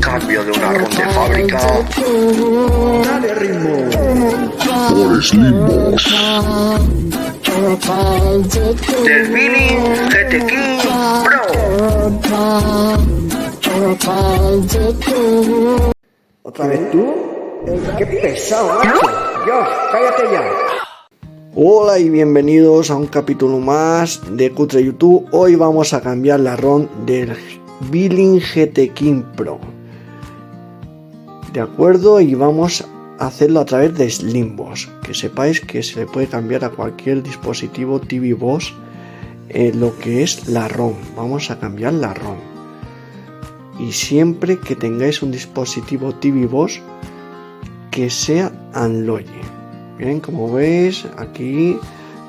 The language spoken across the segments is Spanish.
Cambio de una ROM de fábrica. Dale ritmo. Por Slimbos. Del Billing GT King Pro. ¿Otra vez tú? ¡Qué pesado, macho! Dios, cállate ya. Hola y bienvenidos a un capítulo más de Cutre YouTube. Hoy vamos a cambiar la ROM del Billing GT King Pro. De acuerdo, y vamos a hacerlo a través de Slimbos. Que sepáis que se le puede cambiar a cualquier dispositivo TV Boss lo que es la ROM. Vamos a cambiar la ROM. Y siempre que tengáis un dispositivo TV Boss que sea Android. Bien, como veis, aquí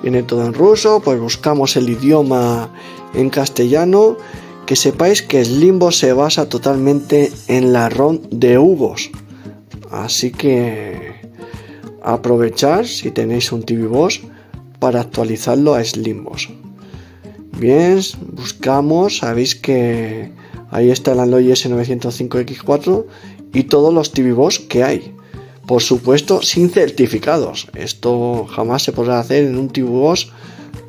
viene todo en ruso, pues buscamos el idioma en castellano. Que sepáis que Slimbos se basa totalmente en la ROM de Hugos. Así que aprovechad si tenéis un TV Boss para actualizarlo a Slimbos. Bien, buscamos, sabéis que ahí está el Android S905X4 y todos los TV Boss que hay. Por supuesto, sin certificados. Esto jamás se podrá hacer en un TV Boss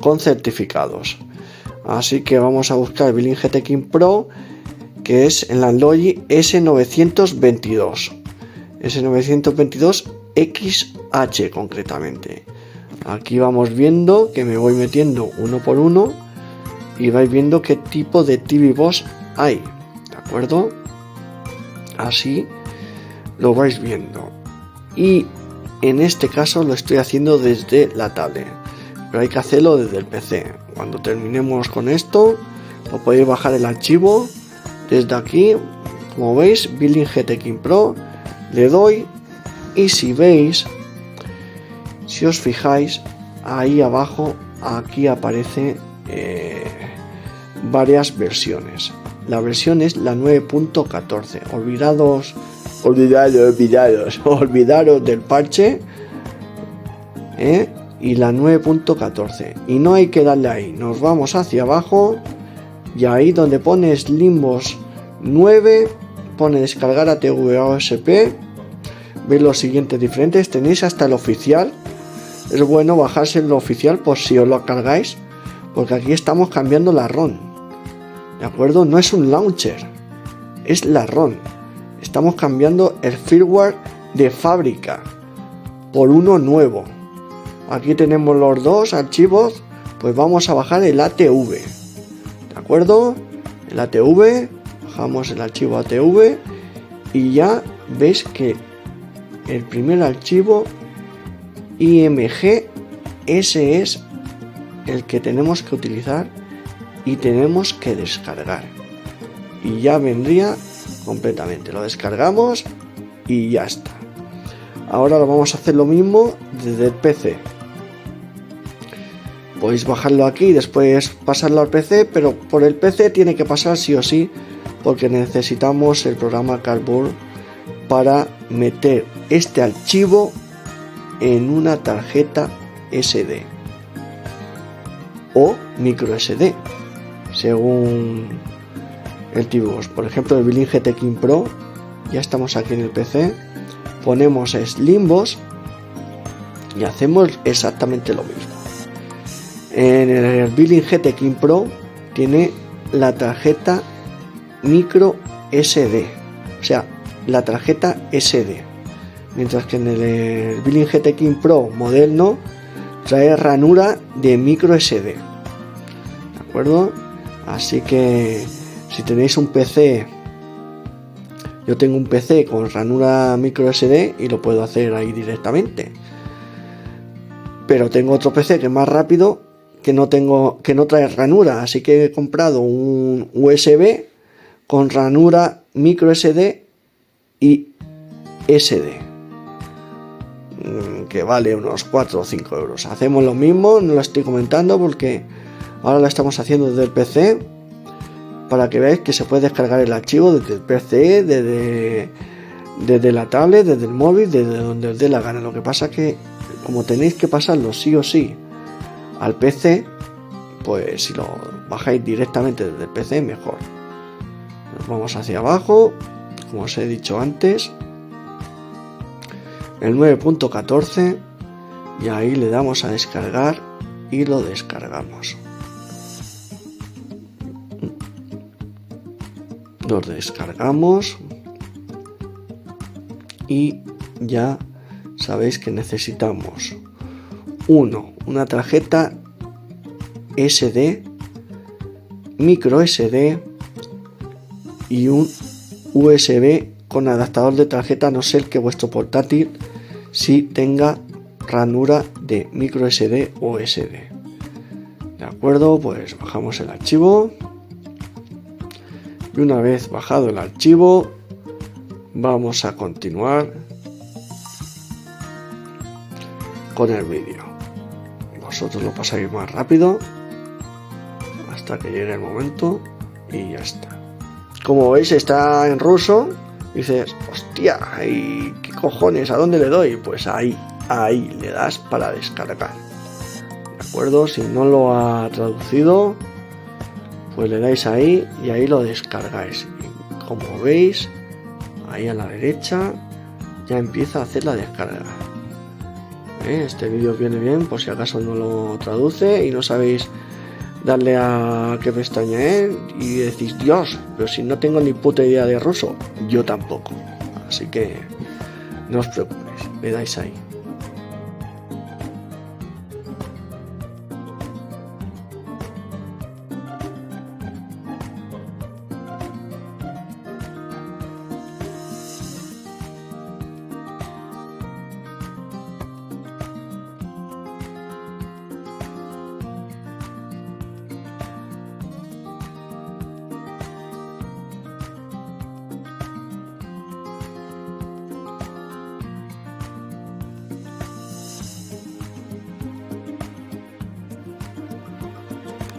con certificados. Así que vamos a buscar el Billing GT King Pro, que es el Android S922. S922XH concretamente. Aquí vamos viendo que me voy metiendo uno por uno y vais viendo qué tipo de TV Boss hay. ¿De acuerdo? Así lo vais viendo. Y en este caso lo estoy haciendo desde la tablet, pero hay que hacerlo desde el PC. Cuando terminemos con esto, os podéis bajar el archivo desde aquí. Como veis, Billing GT King Pro, le doy y si veis, si os fijáis, ahí abajo, aquí aparece varias versiones. La versión es la 9.14. Olvidaros del parche y la 9.14. Y no hay que darle ahí. Nos vamos hacia abajo y ahí donde pone Slimbos 9, pone descargar a TVOSP. Veis los siguientes diferentes. Tenéis hasta el oficial. Es bueno bajarse el oficial por si os lo cargáis, porque aquí estamos cambiando la ROM. ¿De acuerdo? No es un launcher, es la ROM. Estamos cambiando el firmware de fábrica por uno nuevo. Aquí tenemos los dos archivos, pues vamos a bajar el ATV. ¿De acuerdo? El ATV, bajamos el archivo ATV y ya veis que el primer archivo IMG, ese es el que tenemos que utilizar y tenemos que descargar. Y ya vendría completamente. Lo descargamos y ya está. Ahora lo vamos a hacer lo mismo desde el PC. Podéis bajarlo aquí y después pasarlo al PC, pero por el PC tiene que pasar sí o sí, porque necesitamos el programa Cardboard para meter este archivo en una tarjeta SD o micro SD, según el TV Boss. Por ejemplo, el Billing GT King Pro, ya estamos aquí en el PC, ponemos Slimbos y hacemos exactamente lo mismo. En el Billing GT King Pro tiene la tarjeta micro SD, o sea, la tarjeta SD, mientras que en el Billing GT King Pro moderno trae ranura de micro SD. ¿De acuerdo? Así que si tenéis un PC, yo tengo un PC con ranura micro SD y lo puedo hacer ahí directamente. Pero tengo otro PC que es más rápido, que no trae ranura, así que he comprado un USB con ranura micro SD y SD, que vale unos 4 o 5 euros. Hacemos lo mismo, no lo estoy comentando porque ahora lo estamos haciendo desde el PC para que veáis que se puede descargar el archivo desde el PC, desde la tablet, desde el móvil, desde donde os dé la gana. Lo que pasa que como tenéis que pasarlo sí o sí al PC, pues si lo bajáis directamente desde el PC mejor. Nos vamos hacia abajo, como os he dicho antes, el 9.14, y ahí le damos a descargar y lo descargamos. Lo descargamos y ya sabéis que necesitamos una tarjeta SD, micro SD y un USB con adaptador de tarjeta, a no ser que vuestro portátil sí tenga ranura de micro SD o SD. De acuerdo, pues bajamos el archivo y una vez bajado el archivo vamos a continuar con el vídeo. Vosotros lo pasáis más rápido hasta que llegue el momento y ya está. Como veis está en ruso. Dices, hostia, ¿y qué cojones? ¿A dónde le doy? Pues ahí le das para descargar. ¿De acuerdo? Si no lo ha traducido, pues le dais ahí y ahí lo descargáis. Y como veis, ahí a la derecha ya empieza a hacer la descarga. Este vídeo viene bien por si acaso no lo traduce y no sabéis darle a qué pestaña es y decís, Dios, pero si no tengo ni puta idea de ruso, yo tampoco. Así que no os preocupéis, le dais ahí.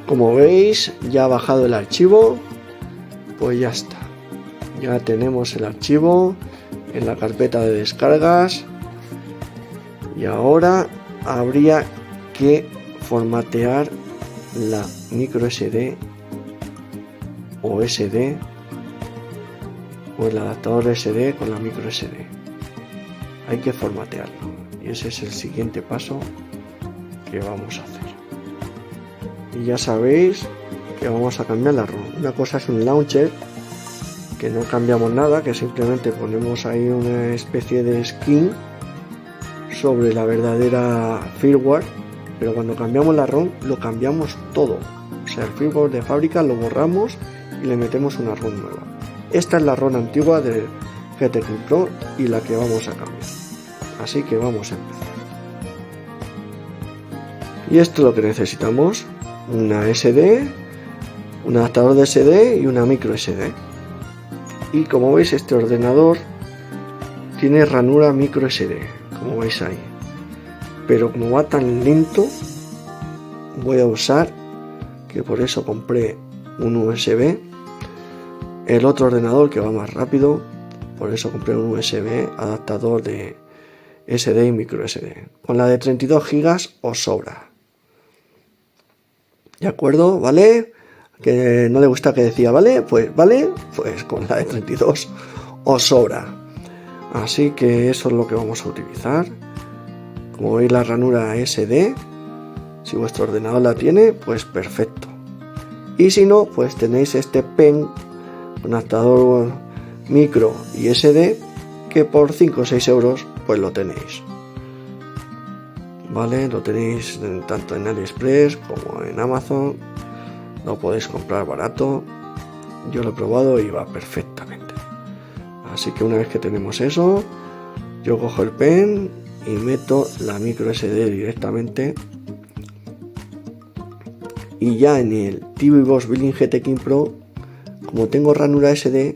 Como veis, ya ha bajado el archivo, pues ya está. Ya tenemos el archivo en la carpeta de descargas y ahora habría que formatear la micro SD o SD o el adaptador SD con la micro SD. Hay que formatearlo y ese es el siguiente paso que vamos a hacer. Y ya sabéis que vamos a cambiar la ROM. Una cosa es un launcher, que no cambiamos nada, que simplemente ponemos ahí una especie de skin sobre la verdadera firmware, pero cuando cambiamos la ROM lo cambiamos todo. O sea, el firmware de fábrica lo borramos y le metemos una ROM nueva. Esta es la ROM antigua del GT King Pro y la que vamos a cambiar. Así que vamos a empezar. Y esto es lo que necesitamos. Una SD, un adaptador de SD y una micro SD. Y como veis, este ordenador tiene ranura micro SD, como veis ahí. Pero como va tan lento, voy a usar, que por eso compré un USB. El otro ordenador que va más rápido, por eso compré un USB adaptador de SD y micro SD. Con la de 32 GB os sobra. ¿De acuerdo? ¿Vale? Que no le gusta que decía, ¿vale? Pues vale, pues con la de 32 os sobra. Así que eso es lo que vamos a utilizar. Como veis, la ranura SD, si vuestro ordenador la tiene, pues perfecto. Y si no, pues tenéis este pen con adaptador micro y SD, que por 5 o 6 euros pues lo tenéis. Vale, lo tenéis tanto en AliExpress como en Amazon. Lo podéis comprar barato. Yo lo he probado y va perfectamente. Así que una vez que tenemos eso, yo cojo el pen y meto la micro SD directamente. Y ya en el TV Box Billing GT King Pro, como tengo ranura SD,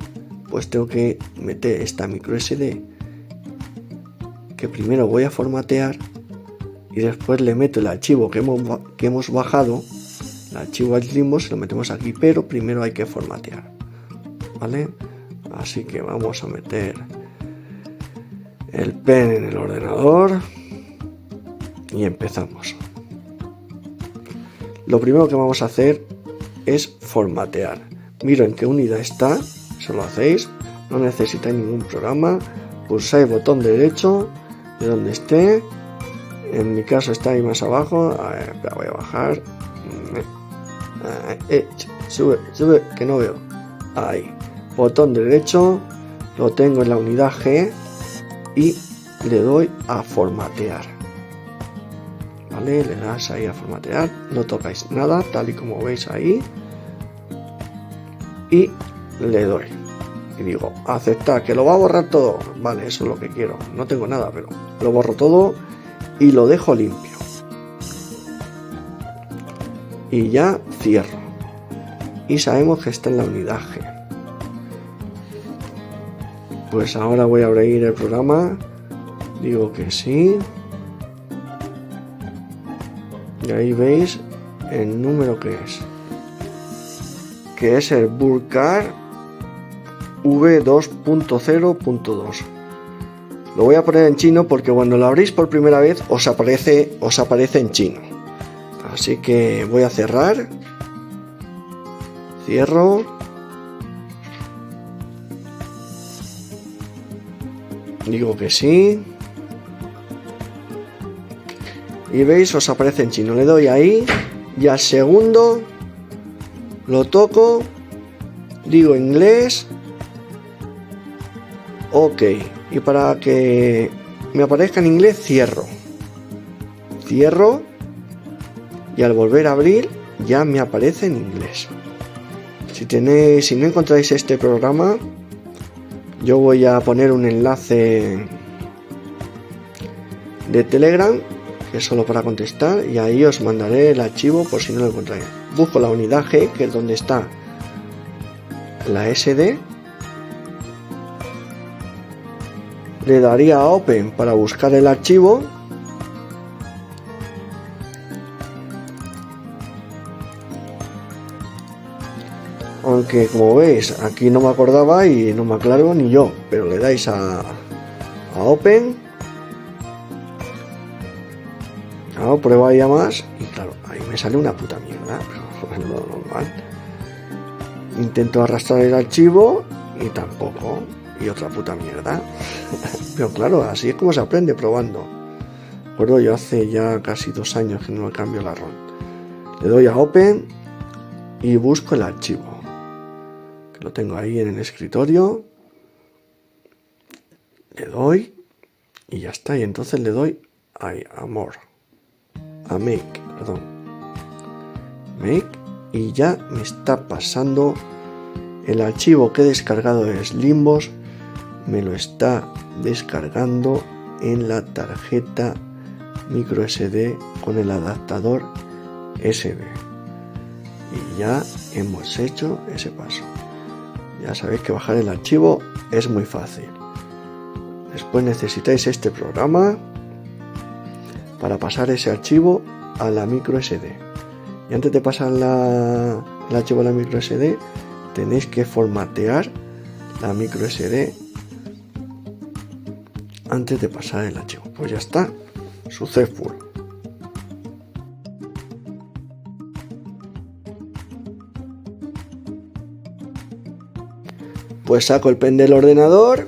pues tengo que meter esta micro SD, que primero voy a formatear y después le meto el archivo que hemos bajado el archivo Slimbos lo metemos aquí, pero primero hay que formatear, ¿vale? Así que vamos a meter el pen en el ordenador y empezamos. Lo primero que vamos a hacer es formatear. Miro en qué unidad está, eso lo hacéis, no necesitáis ningún programa, pulsáis botón derecho de donde esté, en mi caso está ahí más abajo, a ver, voy a bajar, sube, que no veo, ahí, botón derecho, lo tengo en la unidad G y le doy a formatear, ¿vale? Le das ahí a formatear, no tocáis nada, tal y como veis ahí, y le doy y digo aceptar, que lo va a borrar todo, vale, eso es lo que quiero, no tengo nada, pero lo borro todo y lo dejo limpio y ya cierro y sabemos que está en la unidad G. Pues ahora voy a abrir el programa, digo que sí y ahí veis el número que es el Burkar V2.0.2. Lo voy a poner en chino porque cuando lo abrís por primera vez os aparece en chino. Así que voy a cerrar. Cierro. Digo que sí. Y veis, os aparece en chino. Le doy ahí y al segundo lo toco, digo inglés, ok, y para que me aparezca en inglés cierro y al volver a abrir ya me aparece en inglés. Si no encontráis este programa, yo voy a poner un enlace de Telegram que es solo para contestar y ahí os mandaré el archivo por si no lo encontráis. Busco la unidad G, que es donde está la SD, le daría a Open para buscar el archivo aunque como veis aquí no me acordaba y no me aclaro ni yo, pero le dais a Open, hago prueba ya más y claro, ahí me sale una puta mierda, pero es lo normal. Intento arrastrar el archivo y tampoco, y otra puta mierda. Pero claro, así es como se aprende, probando. Recuerdo, yo hace ya casi 2 años que no me cambio la ROM. Le doy a Open y busco el archivo, que lo tengo ahí en el escritorio. Le doy y ya está, y entonces le doy ahí a Make, y ya me está pasando el archivo que he descargado de Slimbos, me lo está descargando en la tarjeta micro SD con el adaptador SD y ya hemos hecho ese paso. Ya sabéis que bajar el archivo es muy fácil. Después necesitáis este programa para pasar ese archivo a la micro SD. Y antes de pasar el archivo a la micro SD, tenéis que formatear la micro SD antes de pasar el archivo. Pues ya está, successful. Pues saco el pen del ordenador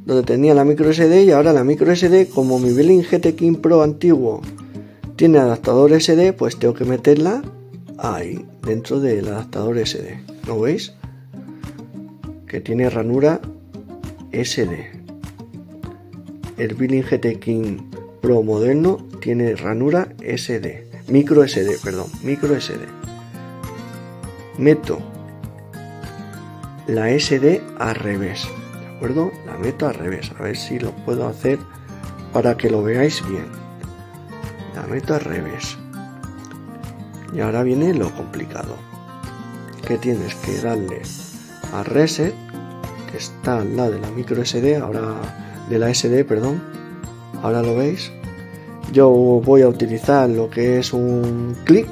donde tenía la micro SD y ahora la micro SD, como mi Billing GT King Pro antiguo tiene adaptador SD, pues tengo que meterla ahí dentro del adaptador SD. ¿No veis? Que tiene ranura SD. El Billing GT King Pro moderno tiene ranura SD. Micro SD. Meto la SD al revés. ¿De acuerdo? La meto al revés. A ver si lo puedo hacer para que lo veáis bien. La meto al revés. Y ahora viene lo complicado. Que tienes que darle a reset, que está al lado de la micro SD, ahora de la SD, perdón. Ahora lo veis. Yo voy a utilizar lo que es un clip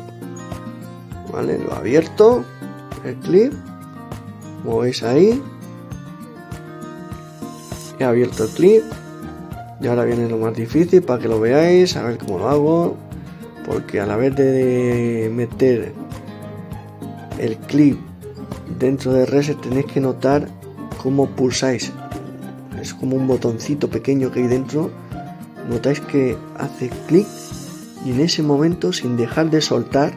Vale, lo he abierto, el clip, como veis ahí. He abierto el clip y ahora viene lo más difícil para que lo veáis, a ver cómo lo hago, porque a la vez de meter el clip dentro de Reset tenéis que notar cómo pulsáis. Es como un botoncito pequeño que hay dentro, notáis que hace clic y en ese momento, sin dejar de soltar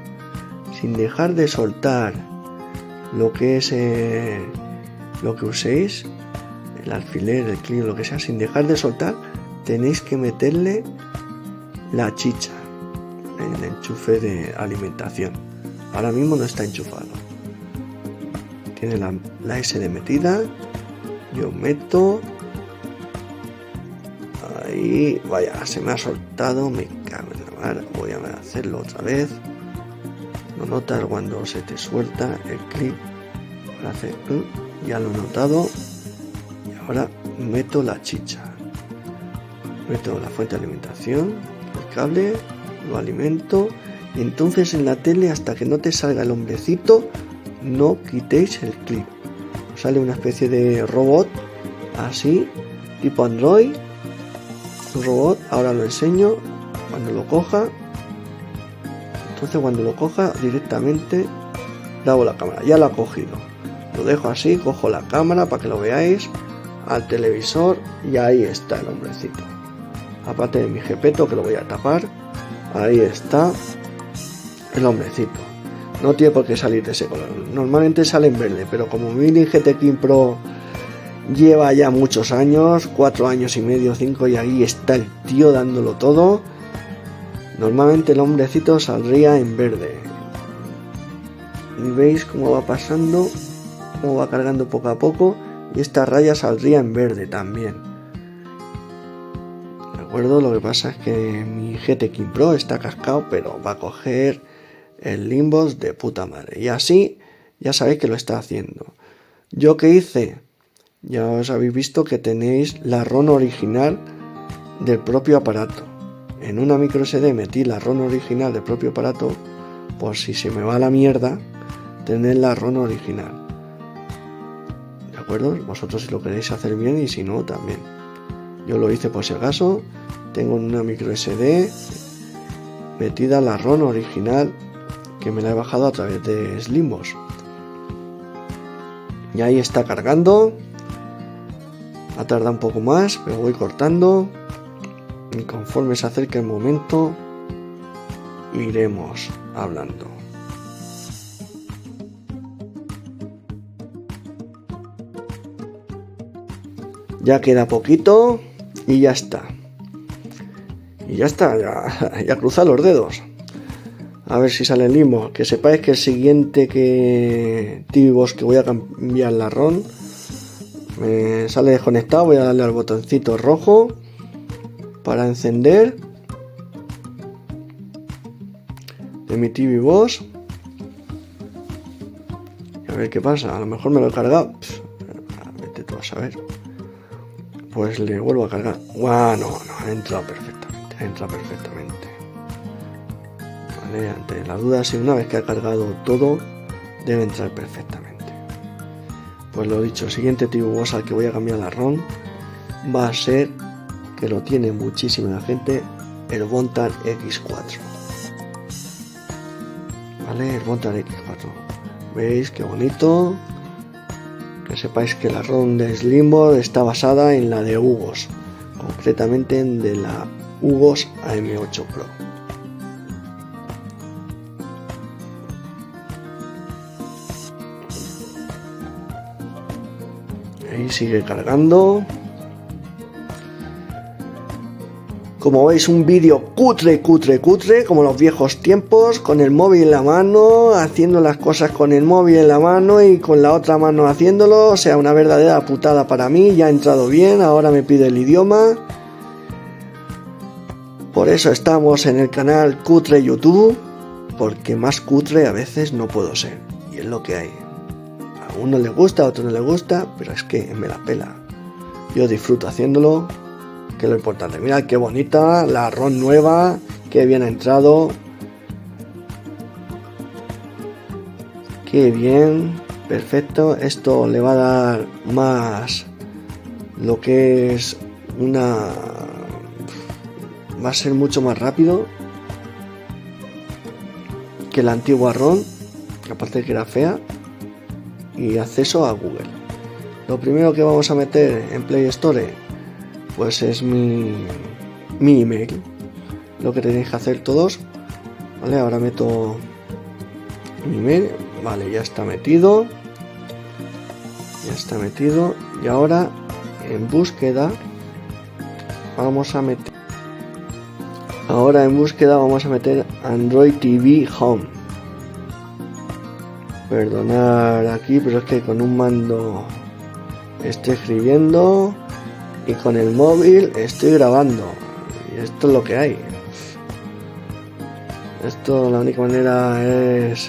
lo que es lo que uséis, el alfiler, el clip, lo que sea, sin dejar de soltar, tenéis que meterle la chicha, el enchufe de alimentación. Ahora mismo no está enchufado, tiene la SD metida. Yo meto ahí, vaya, se me ha soltado, me cago en la mar. Voy a hacerlo otra vez. Lo notas cuando se te suelta el clip, hace ya lo he notado. Y ahora meto la chicha, meto la fuente de alimentación, el cable, lo alimento. Y entonces en la tele, hasta que no te salga el hombrecito, no quitéis el clip. Sale una especie de robot así, tipo Android, un robot. Ahora lo enseño. Cuando lo coja, entonces cuando lo coja directamente grabo la cámara. Ya lo ha cogido, lo dejo así, cojo la cámara para que lo veáis, al televisor, y ahí está el hombrecito. Aparte de mi jepeto, que lo voy a tapar, ahí está el hombrecito. No tiene por qué salir de ese color, normalmente sale en verde, pero como mi Billing GT King Pro lleva ya muchos años, 4 años y medio, 5, y ahí está el tío dándolo todo, normalmente el hombrecito saldría en verde. Y veis cómo va pasando, cómo va cargando poco a poco, y esta raya saldría en verde también. ¿De acuerdo? Lo que pasa es que mi GT King Pro está cascado, pero va a coger el Limbos de puta madre. Y así ya sabéis que lo está haciendo. ¿Yo qué hice? Ya os habéis visto que tenéis la ROM original del propio aparato. En una micro SD metí la ROM original del propio aparato, por si se me va a la mierda, tener la ROM original. ¿De acuerdo? Vosotros si lo queréis hacer bien, y si no también. Yo lo hice por si acaso. Tengo en una micro SD metida la ROM original, que me la he bajado a través de Slimbos. Y ahí está cargando. Ha tardado un poco más, pero voy cortando. Y conforme se acerque el momento, iremos hablando. Ya queda poquito y ya está. Y ya está, ya cruza los dedos. A ver si sale el Limbo. Que sepáis que el siguiente TV-Box que voy a cambiar la ROM me sale desconectado. Voy a darle al botoncito rojo para encender de mi TV-Box. A ver qué pasa. A lo mejor me lo he cargado. Vete tú a saber. Pues le vuelvo a cargar. No, ha entrado perfectamente. Vale, ante la duda, si una vez que ha cargado todo, debe entrar perfectamente. Pues lo dicho, el siguiente TV-Box al que voy a cambiar la ROM va a ser, que lo tiene muchísima gente, el Bontar X4. Vale, el Bontar X4. ¿Veis qué bonito? Que sepáis que la ROM de Slimbos está basada en la de Hugos, concretamente en de la Hugos AM8 Pro. Ahí sigue cargando. Como veis, un vídeo cutre, como los viejos tiempos, con el móvil en la mano, haciendo las cosas con el móvil en la mano y con la otra mano haciéndolo. O sea, una verdadera putada para mí. Ya ha entrado bien, ahora me pide el idioma. Por eso estamos en el canal Cutre YouTube, porque más cutre a veces no puedo ser. Y es lo que hay. A uno le gusta, a otro no le gusta, pero es que me la pela. Yo disfruto haciéndolo, que es lo importante. Mirad qué bonita la ROM nueva, que bien ha entrado. Qué bien, perfecto. Esto le va a dar más lo que es una... va a ser mucho más rápido que la antigua ROM, aparte de que era fea, y acceso a Google. Lo primero que vamos a meter en Play Store pues es mi email, lo que tenéis que hacer todos, ¿vale? Ahora meto mi email, vale, ya está metido, y ahora en búsqueda vamos a meter Android TV Home. Perdonar aquí, pero es que con un mando estoy escribiendo y con el móvil estoy grabando, y esto es lo que hay. Esto, la única manera es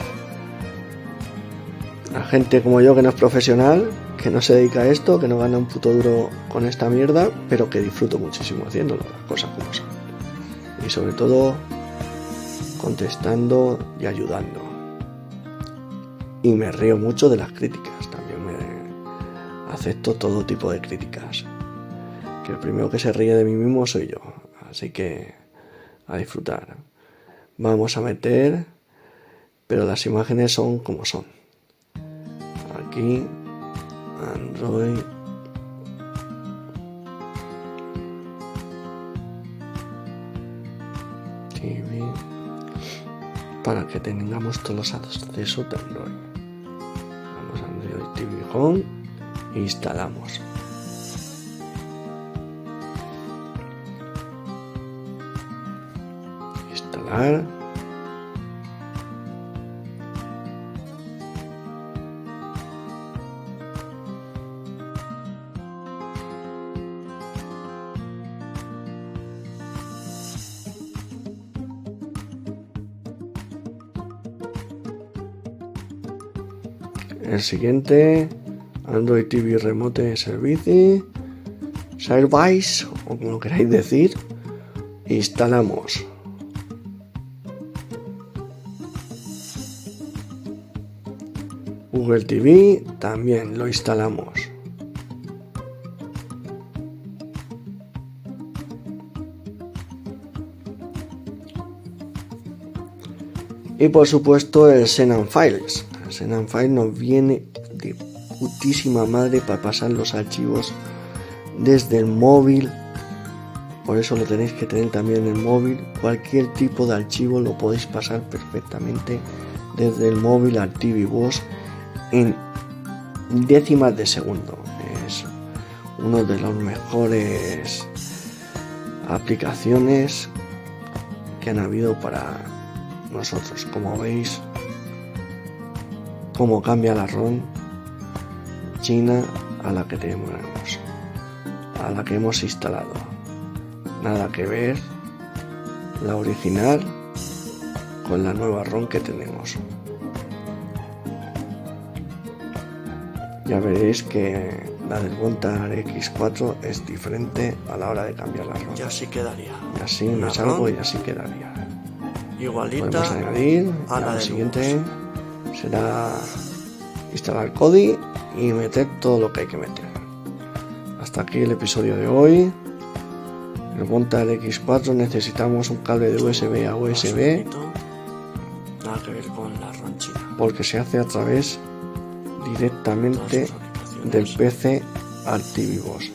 a gente como yo, que no es profesional, que no se dedica a esto, que no gana un puto duro con esta mierda, pero que disfruto muchísimo haciéndolo, las cosas como son, y sobre todo contestando y ayudando. Y me río mucho de las críticas, también acepto todo tipo de críticas, que el primero que se ríe de mí mismo soy yo, así que a disfrutar. Vamos a meter, pero las imágenes son como son. Aquí Android TV, para que tengamos todos los accesos de Android. Vamos a Android TV Home e instalamos. Instalar. El siguiente, Android TV Remote Service, o como lo queráis decir, instalamos. Google TV también lo instalamos. Y por supuesto el Xenon Files. El Xenon Files nos viene de putísima madre para pasar los archivos desde el móvil. Por eso lo tenéis que tener también en el móvil. Cualquier tipo de archivo lo podéis pasar perfectamente desde el móvil al TV Box en décimas de segundo. Es uno de los mejores aplicaciones que han habido para nosotros. Como veis, cómo cambia la ROM china a la que tenemos, a la que hemos instalado. Nada que ver la original con la nueva ROM que tenemos. Ya veréis que la del Montar X4 es diferente a la hora de cambiar la ROM. Y así quedaría. Y así me salgo y así quedaría. Igualita Podemos añadir, a la al del siguiente será instalar Kodi y meter todo lo que hay que meter. Hasta aquí el episodio de hoy. El Montar X4 necesitamos un cable de USB a USB, nada que ver con la ROM china. porque se hace a través directamente del PC al TV Box,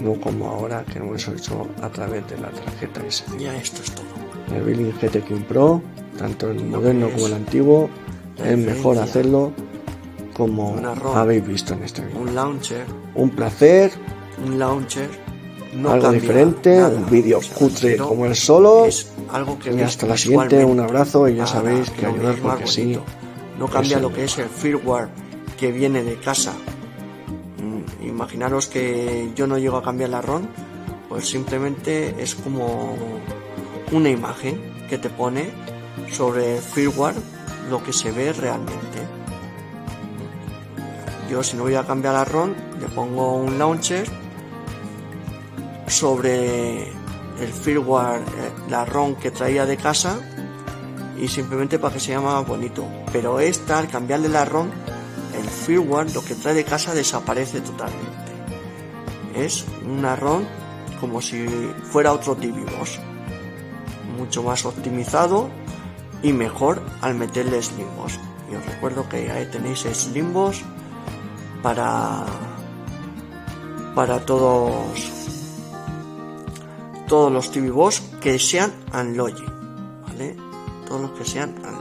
no como ahora que lo hemos hecho a través de la tarjeta SD. Ya esto es todo. El Billing GT King Pro, tanto el moderno como el antiguo, es mejor hacerlo como Una ROM, habéis visto en este vídeo. Un launcher, Un placer, no algo cambia diferente, nada. un vídeo O sea, cutre pero como el solo. es algo que Y ves hasta la siguiente, un visualmente abrazo y ya para sabéis que lo ayudar veis más porque sí. bonito. No cambia es lo que es el firmware que viene de casa. Imaginaros que yo no llego a cambiar la ROM, pues simplemente es como una imagen que te pone sobre el firmware lo que se ve realmente. Yo, si no voy a cambiar la ROM, le pongo un launcher sobre el firmware, la ROM que traía de casa, y simplemente para que se llame más bonito. Pero esta, al cambiarle la ROM, el firmware, lo que trae de casa, desaparece totalmente. Es una ROM como si fuera otro TVBoss, mucho más optimizado y mejor al meterle Slimboss. Y os recuerdo que ahí tenéis Slimboss para todos los TVBoss que sean Unlogic, ¿vale? Todos los que sean Unlogic.